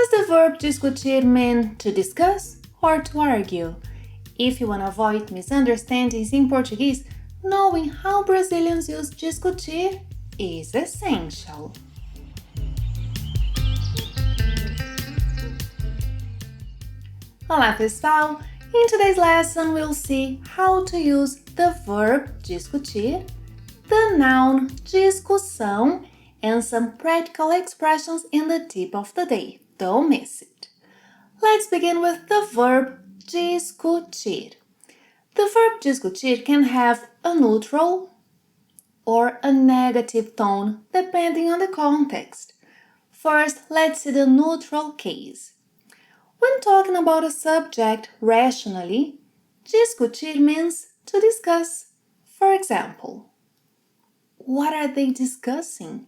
Does the verb discutir mean to discuss or to argue? If you want to avoid misunderstandings in Portuguese, knowing how Brazilians use discutir is essential. Olá pessoal! In today's lesson we'll see how to use the verb discutir, the noun discussão, and some practical expressions in the tip of the day. Don't miss it. Let's begin with the verb discutir. The verb discutir can have a neutral or a negative tone depending on the context. First, let's see the neutral case. When talking about a subject rationally, discutir means to discuss. For example, what are they discussing?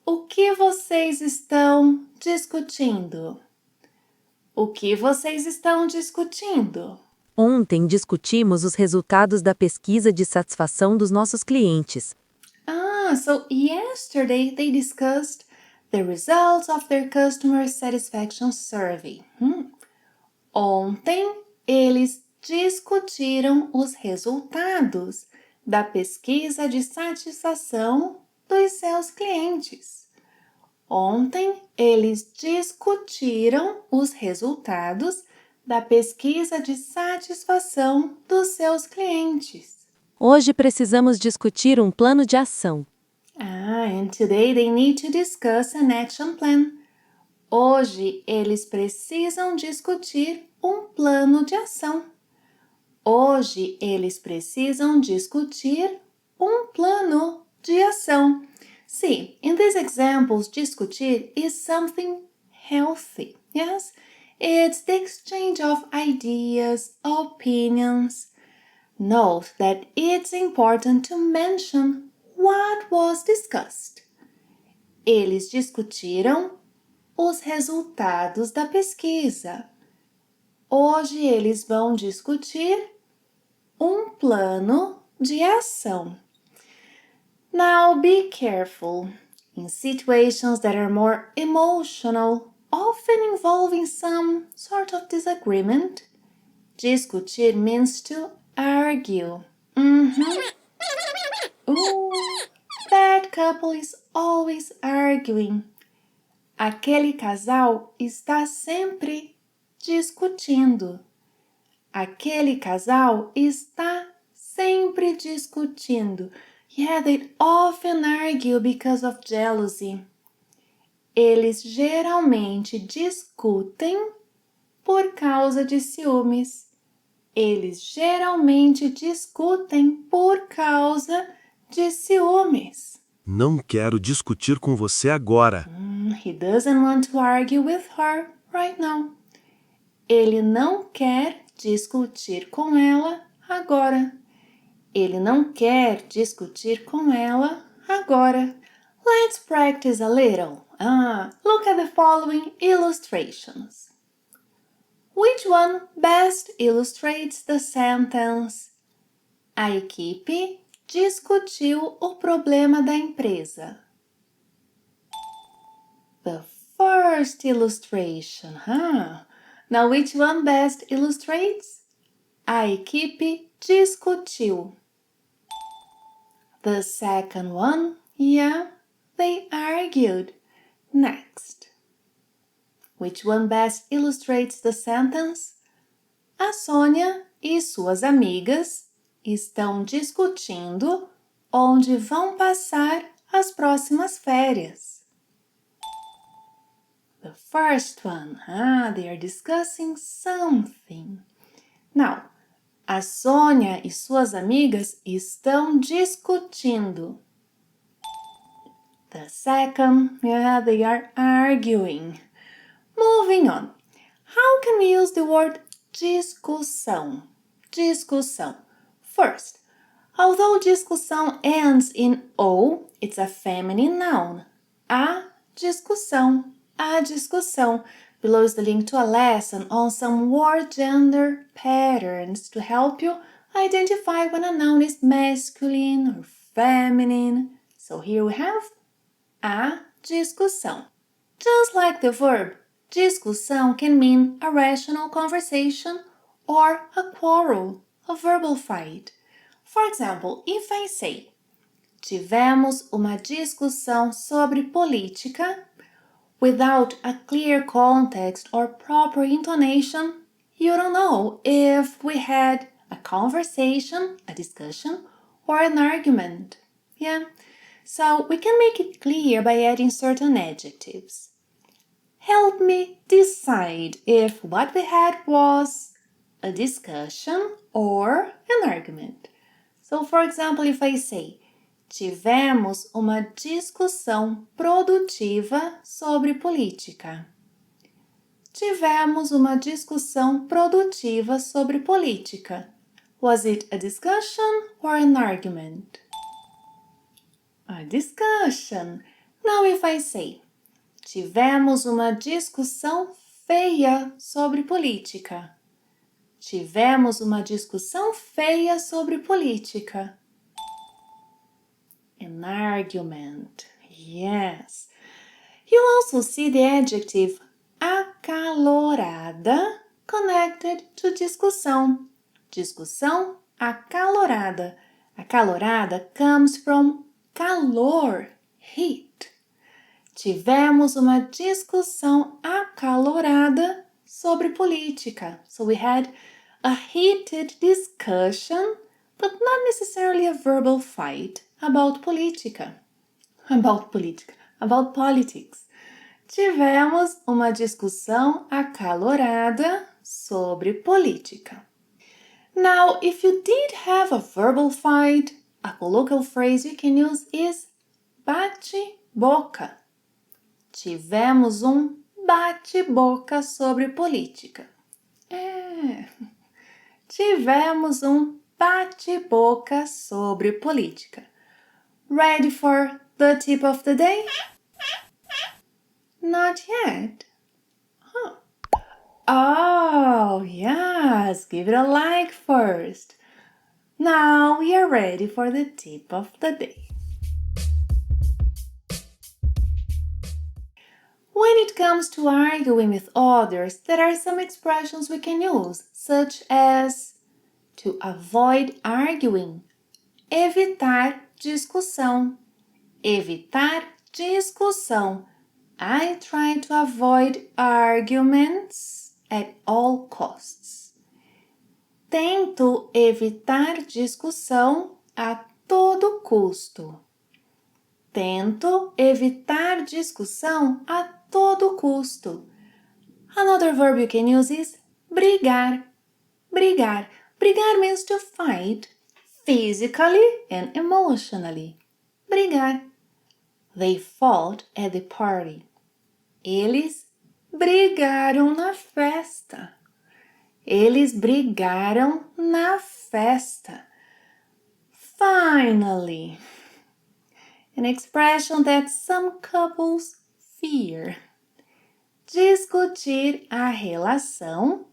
O que vocês estão discutindo? O que vocês estão discutindo? Ontem discutimos os resultados da pesquisa de satisfação dos nossos clientes. So yesterday they discussed the results of their customer satisfaction survey. Ontem eles discutiram os resultados da pesquisa de satisfação dos seus clientes. Ontem eles discutiram os resultados da pesquisa de satisfação dos seus clientes. Hoje precisamos discutir um plano de ação. And today they need to discuss an action plan. Hoje eles precisam discutir um plano de ação. Hoje eles precisam discutir um plano de ação. See, in these examples, discutir is something healthy. Yes, it's the exchange of ideas, opinions. Note that it's important to mention what was discussed. Eles discutiram os resultados da pesquisa. Hoje eles vão discutir um plano de ação. Now be careful. In situations that are more emotional, often involving some sort of disagreement, discutir means to argue. That couple is always arguing. Aquele casal está sempre discutindo. Aquele casal está sempre discutindo. Yeah, they often argue because of jealousy. Eles geralmente discutem por causa de ciúmes. Eles geralmente discutem por causa de ciúmes. Não quero discutir com você agora. He doesn't want to argue with her right now. Ele não quer discutir com ela agora. Ele não quer discutir com ela agora. Let's practice a little. Look at the following illustrations. Which one best illustrates the sentence? A equipe discutiu o problema da empresa. The first illustration, Now which one best illustrates? A equipe discutiu. The second one, they argued. Next. Which one best illustrates the sentence? A Sônia e suas amigas estão discutindo onde vão passar as próximas férias. The first one, they are discussing something. Now, a Sônia e suas amigas estão discutindo. The second, they are arguing. Moving on. How can we use the word discussão? Discussão. First, although discussão ends in O, it's a feminine noun. A discussão. A discussão. Below is the link to a lesson on some word gender patterns to help you identify when a noun is masculine or feminine. So here we have a discussão. Just like the verb Discussão can mean a rational conversation or a quarrel, a verbal fight. For example, if I say, tivemos uma discussão sobre política, without a clear context or proper intonation, you don't know if we had a conversation, a discussion, or an argument. Yeah? So we can make it clear by adding certain adjectives. Help me decide if what we had was a discussion or an argument. So, for example, if I say, tivemos uma discussão produtiva sobre política. Tivemos uma discussão produtiva sobre política. Was it a discussion or an argument? A discussion. Now if I say, tivemos uma discussão feia sobre política. Tivemos uma discussão feia sobre política. An argument. Yes. You'll also see the adjective acalorada connected to discussão. Discussão acalorada. Acalorada comes from calor, heat. Tivemos uma discussão acalorada sobre política. So we had a heated discussion, but not necessarily a verbal fight about política. About politics. Tivemos uma discussão acalorada sobre política. Now, if you did have a verbal fight, a colloquial phrase you can use is bate-boca. Tivemos bate-boca sobre política. Tivemos bate-boca sobre política. Ready for the tip of the day? Not yet. Huh. Oh, yes, give it a like first. Now we are ready for the tip of the day. When it comes to arguing with others, there are some expressions we can use, such as to avoid arguing, evitar discussão. Evitar discussão. I try to avoid arguments at all costs. Tento evitar discussão a todo custo. Tento evitar discussão a todo custo. Another verb you can use is brigar. Brigar. Brigar means to fight physically and emotionally. Brigar. They fought at the party. Eles brigaram na festa. Eles brigaram na festa. Finally. An expression that some couples fear. Discutir a relação.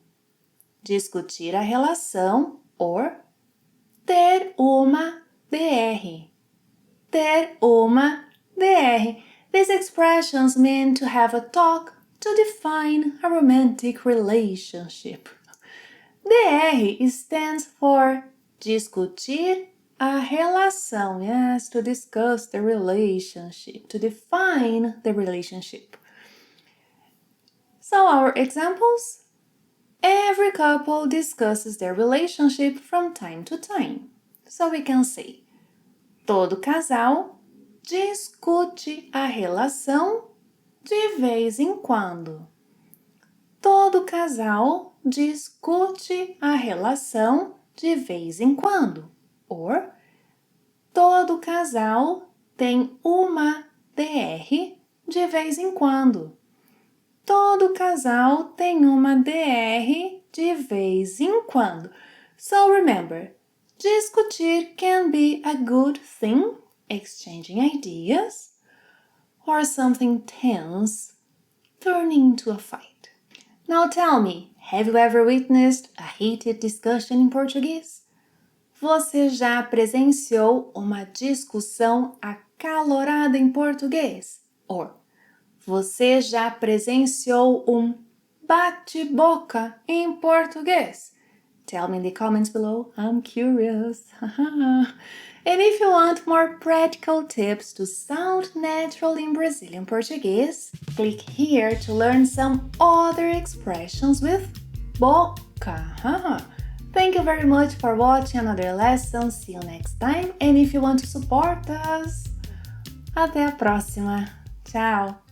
Discutir a relação or ter uma DR. Ter uma DR. These expressions mean to have a talk to define a romantic relationship. DR stands for discutir a relação. Yes, to discuss the relationship, to define the relationship. So our examples? Every couple discusses their relationship from time to time. So we can say, todo casal discute a relação de vez em quando. Todo casal discute a relação de vez em quando. Or, todo casal tem uma DR de vez em quando. Todo casal tem uma DR de vez em quando. So remember, discutir can be a good thing, exchanging ideas, or something tense, turning into a fight. Now tell me, have you ever witnessed a heated discussion in Portuguese? Você já presenciou uma discussão acalorada em português? Or, Você já presenciou bate-boca em português? Tell me in the comments below. I'm curious. And if you want more practical tips to sound natural in Brazilian Portuguese, click here to learn some other expressions with boca. Thank you very much for watching another lesson. See you next time. And if you want to support us, até a próxima. Tchau!